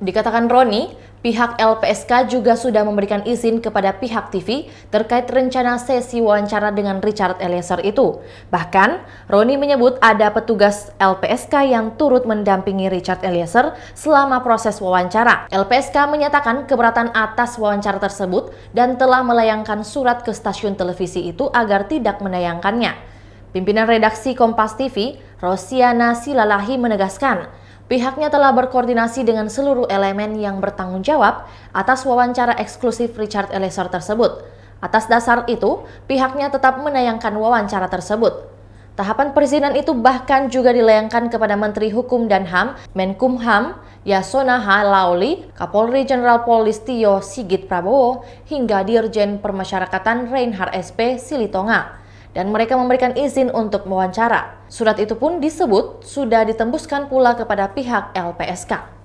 Dikatakan Roni, pihak LPSK juga sudah memberikan izin kepada pihak TV terkait rencana sesi wawancara dengan Richard Eliezer itu. Bahkan, Roni menyebut ada petugas LPSK yang turut mendampingi Richard Eliezer selama proses wawancara. LPSK menyatakan keberatan atas wawancara tersebut dan telah melayangkan surat ke stasiun televisi itu agar tidak menayangkannya. Pimpinan redaksi Kompas TV, Rosiana Silalahi menegaskan, pihaknya telah berkoordinasi dengan seluruh elemen yang bertanggung jawab atas wawancara eksklusif Richard Eliezer tersebut. Atas dasar itu, pihaknya tetap menayangkan wawancara tersebut. Tahapan perizinan itu bahkan juga dilayangkan kepada Menteri Hukum dan HAM, Menkumham, Yasona Laoly, Kapolri Jenderal Polisi Sigit Prabowo, hingga Dirjen Permasyarakatan Reinhard SP Silitonga. Dan mereka memberikan izin untuk mewawancara. Surat itu pun disebut sudah ditembuskan pula kepada pihak LPSK.